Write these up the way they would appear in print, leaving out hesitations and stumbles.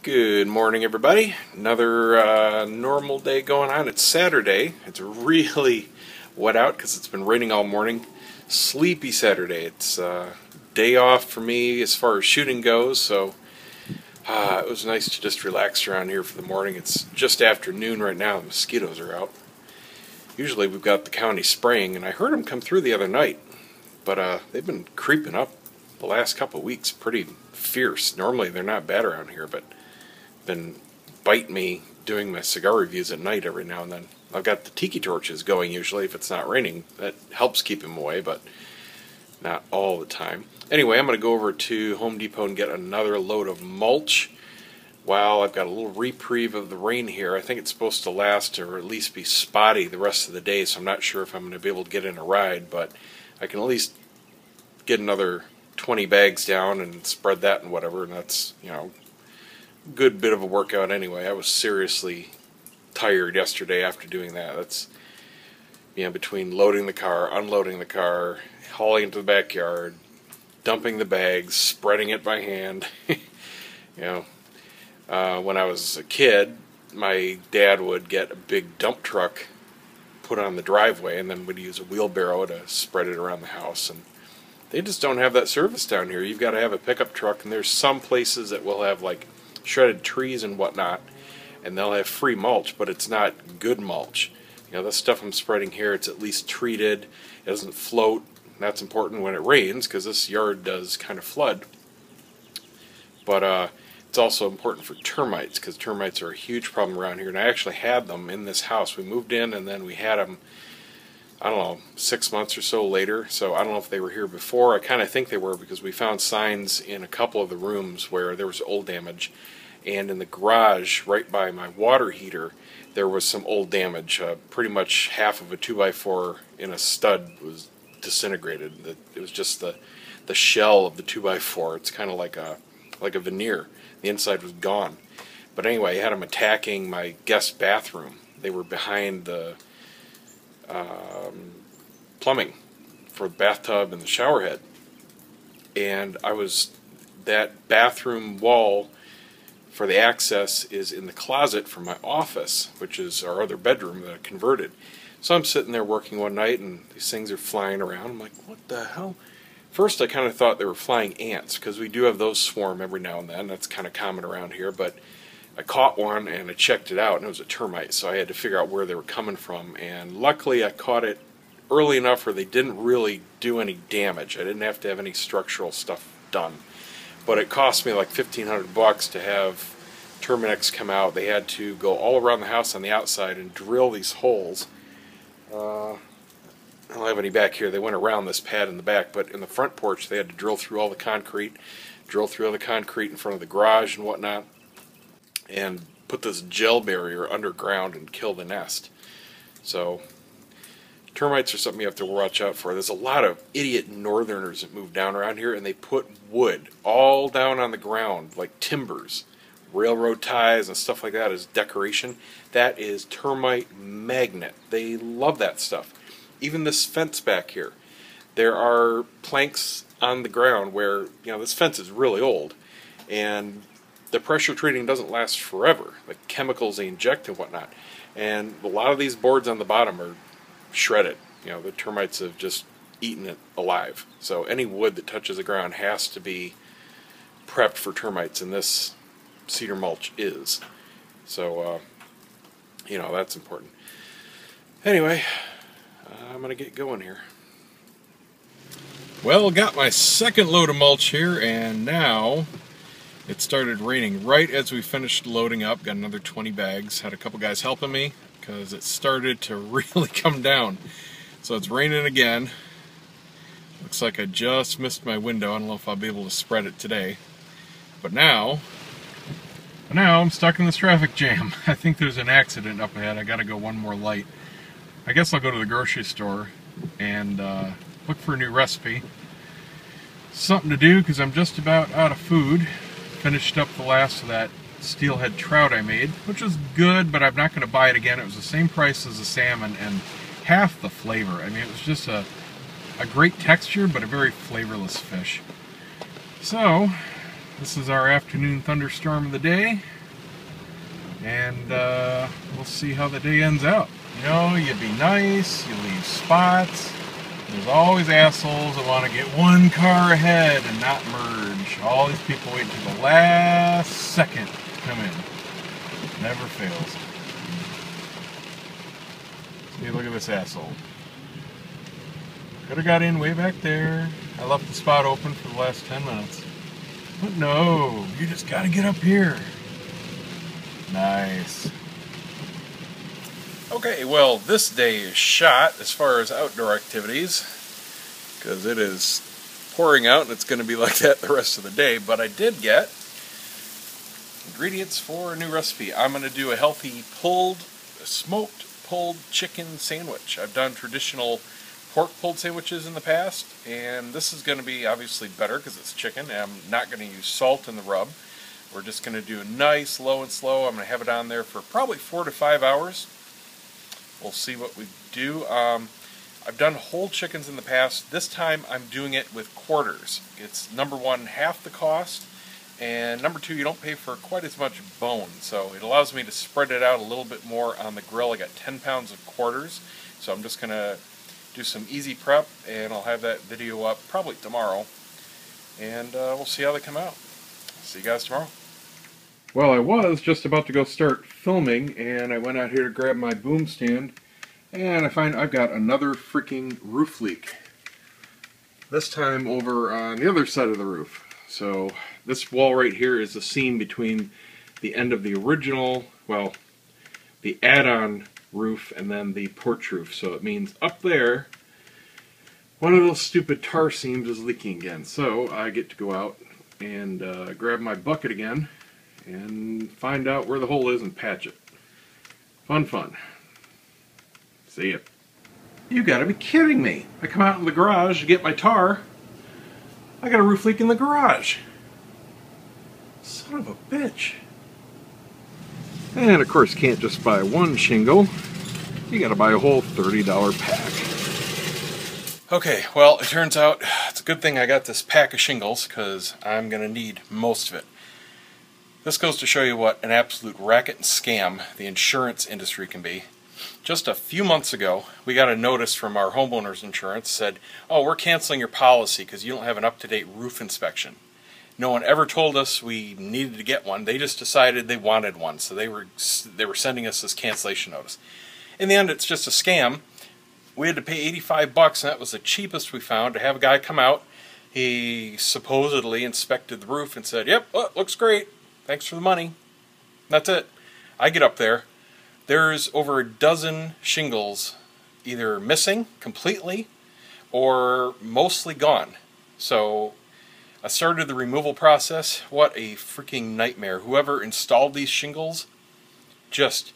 Good morning, everybody. Another normal day going on. It's Saturday. It's really wet out because it's been raining all morning. Sleepy Saturday. It's day off for me as far as shooting goes, so it was nice to just relax around here for the morning. It's just afternoon right now. The mosquitoes are out. Usually we've got the county spraying, and I heard them come through the other night, but they've been creeping up the last couple of weeks pretty fierce. Normally they're not bad around here, but been biting me doing my cigar reviews at night every now and then. I've got the tiki torches going usually if it's not raining. That helps keep them away, but not all the time. Anyway, I'm going to go over to Home Depot and get another load of mulch while I've got a little reprieve of the rain here. I think it's supposed to last or at least be spotty the rest of the day, so I'm not sure if I'm going to be able to get in a ride, but I can at least get another 20 bags down and spread that and whatever, and that's, good bit of a workout anyway. I was seriously tired yesterday after doing that. That's between loading the car, unloading the car, hauling it to the backyard, dumping the bags, spreading it by hand. When I was a kid, my dad would get a big dump truck put on the driveway and then would use a wheelbarrow to spread it around the house, and they just don't have that service down here. You've got to have a pickup truck, and there's some places that will have like shredded trees and whatnot, and they'll have free mulch, but it's not good mulch. The stuff I'm spreading here, it's at least treated. It doesn't float. That's important when it rains because this yard does kind of flood. But it's also important for termites because termites are a huge problem around here, and I actually had them in this house. We moved in and then we had them, 6 months or so later. So I don't know if they were here before. I kind of think they were because we found signs in a couple of the rooms where there was old damage. And in the garage, right by my water heater, there was some old damage. Pretty much half of a 2x4 in a stud was disintegrated. It was just the shell of the 2x4. It's kind of like a veneer. The inside was gone. But anyway, I had them attacking my guest bathroom. They were behind the plumbing for the bathtub and the shower head. And that bathroom wall for the access is in the closet from my office, which is our other bedroom that I converted. So I'm sitting there working one night and these things are flying around. I'm like, what the hell? First I kind of thought they were flying ants because we do have those swarm every now and then. That's kind of common around here, but I caught one and I checked it out and it was a termite, so I had to figure out where they were coming from, and luckily I caught it early enough where they didn't really do any damage. I didn't have to have any structural stuff done. But it cost me like $1,500 to have Terminix come out. They had to go all around the house on the outside and drill these holes. I don't have any back here. They went around this pad in the back, but in the front porch they had to drill through all the concrete, in front of the garage and whatnot, and put this gel barrier underground and kill the nest. So termites are something you have to watch out for. There's a lot of idiot northerners that move down around here, and they put wood all down on the ground, like timbers, railroad ties and stuff like that as decoration. That is termite magnet. They love that stuff. Even this fence back here, there are planks on the ground where, this fence is really old, and the pressure treating doesn't last forever, like chemicals they inject and whatnot. And a lot of these boards on the bottom are shredded. The termites have just eaten it alive. So any wood that touches the ground has to be prepped for termites, and this cedar mulch is. So, that's important. Anyway, I'm going to get going here. Well, got my second load of mulch here, and now it started raining right as we finished loading up. Got another 20 bags. Had a couple guys helping me because it started to really come down. So it's raining again. Looks like I just missed my window. I don't know if I'll be able to spread it today. But now I'm stuck in this traffic jam. I think there's an accident up ahead. I gotta go one more light. I guess I'll go to the grocery store and look for a new recipe. Something to do because I'm just about out of food. Finished up the last of that steelhead trout I made, which was good, but I'm not going to buy it again. It was the same price as the salmon and half the flavor. I mean, it was just a great texture, but a very flavorless fish. So, This is our afternoon thunderstorm of the day, and we'll see how the day ends out. You know, you be nice, you leave spots. There's always assholes that want to get one car ahead and not merge. All these people wait until the last second to come in. Never fails. See, look at this asshole. Could have got in way back there. I left the spot open for the last 10 minutes. But no, you just gotta get up here. Nice. Okay, well, this day is shot as far as outdoor activities, because it is pouring out and it's going to be like that the rest of the day. But I did get ingredients for a new recipe. I'm going to do a healthy smoked pulled chicken sandwich. I've done traditional pork pulled sandwiches in the past, and this is going to be obviously better because it's chicken, and I'm not going to use salt in the rub. We're just going to do a nice low and slow. I'm going to have it on there for probably 4 to 5 hours. We'll see what we do. I've done whole chickens in the past. This time I'm doing it with quarters. It's number one, half the cost, and number two, you don't pay for quite as much bone. So it allows me to spread it out a little bit more on the grill. I got 10 pounds of quarters, so I'm just going to do some easy prep, and I'll have that video up probably tomorrow, and we'll see how they come out. See you guys tomorrow. Well, I was just about to go start filming, and I went out here to grab my boom stand, and I find I've got another freaking roof leak. This time over on the other side of the roof. So this wall right here is the seam between the end of the original, well, the add-on roof and then the porch roof. So it means up there, one of those stupid tar seams is leaking again. So I get to go out and grab my bucket again and find out where the hole is and patch it. Fun, fun. See ya. You gotta be kidding me. I come out in the garage to get my tar. I got a roof leak in the garage. Son of a bitch. And of course, can't just buy one shingle. You gotta buy a whole $30 pack. Okay, well, it turns out it's a good thing I got this pack of shingles, because I'm gonna need most of it. This goes to show you what an absolute racket and scam the insurance industry can be. Just a few months ago, we got a notice from our homeowner's insurance said, "Oh, we're canceling your policy because you don't have an up-to-date roof inspection." No one ever told us we needed to get one. They just decided they wanted one, so they were sending us this cancellation notice. In the end, it's just a scam. We had to pay $85, and that was the cheapest we found, to have a guy come out. He supposedly inspected the roof and said, "Yep, oh, looks great. Thanks for the money." That's it. I get up there. There's over a dozen shingles either missing completely or mostly gone. So I started the removal process. What a freaking nightmare. Whoever installed these shingles just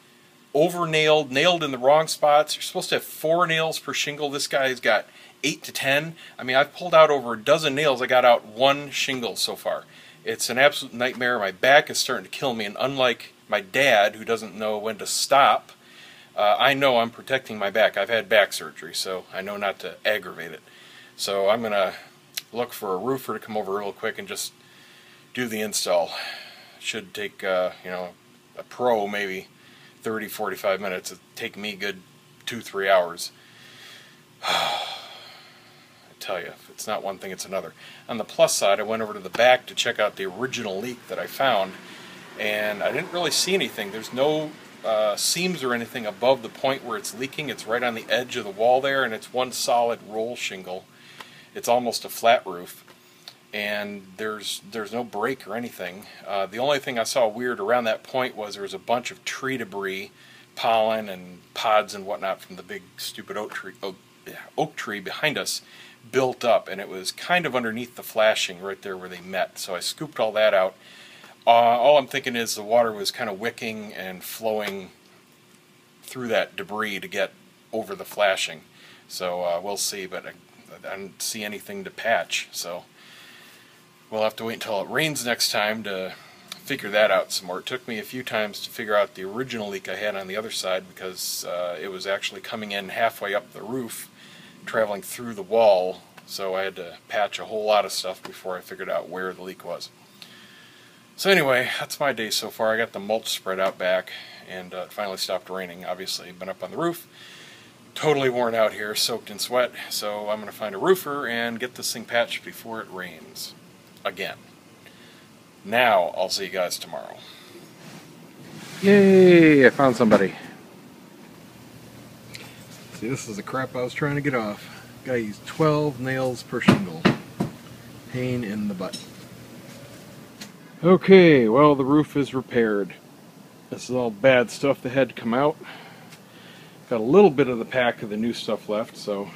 over-nailed, nailed in the wrong spots. You're supposed to have 4 nails per shingle. This guy's got 8 to 10. I mean, I've pulled out over a dozen nails. I got out 1 shingle so far. It's an absolute nightmare. My back is starting to kill me, and unlike my dad, who doesn't know when to stop, I know I'm protecting my back. I've had back surgery, so I know not to aggravate it. So I'm going to look for a roofer to come over real quick and just do the install. Should take, you know, a pro maybe 30, 45 minutes. It'll take me a good 2-3 hours. I tell you, if it's not one thing, it's another. On the plus side, I went over to the back to check out the original leak that I found, and I didn't really see anything. There's no seams or anything above the point where it's leaking. It's right on the edge of the wall there, and it's one solid roll shingle. It's almost a flat roof, and there's no break or anything. The only thing I saw weird around that point was there was a bunch of tree debris, pollen and pods and whatnot from the big stupid oak tree behind us built up, and it was kind of underneath the flashing right there where they met. So I scooped all that out. All I'm thinking is the water was kind of wicking and flowing through that debris to get over the flashing. So we'll see, but I don't see anything to patch. So we'll have to wait until it rains next time to figure that out some more. It took me a few times to figure out the original leak I had on the other side, because it was actually coming in halfway up the roof, traveling through the wall, so I had to patch a whole lot of stuff before I figured out where the leak was. So anyway, that's my day so far. I got the mulch spread out back, and it finally stopped raining, obviously. Been up on the roof, totally worn out here, soaked in sweat, so I'm going to find a roofer and get this thing patched before it rains. Again. Now, I'll see you guys tomorrow. Yay, I found somebody. See, this is the crap I was trying to get off. Gotta use 12 nails per shingle. Pain in the butt. Okay, well, the roof is repaired. This is all bad stuff that had to come out. Got a little bit of the pack of the new stuff left, so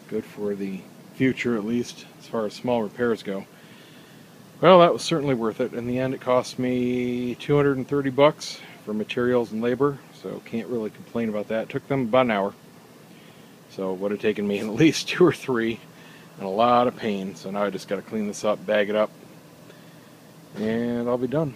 good for the future at least, as far as small repairs go. Well, that was certainly worth it. In the end, it cost me $230 for materials and labor, so can't really complain about that. It took them about an hour, so it would have taken me at least 2 or 3, and a lot of pain. So now I just got to clean this up, bag it up, and I'll be done.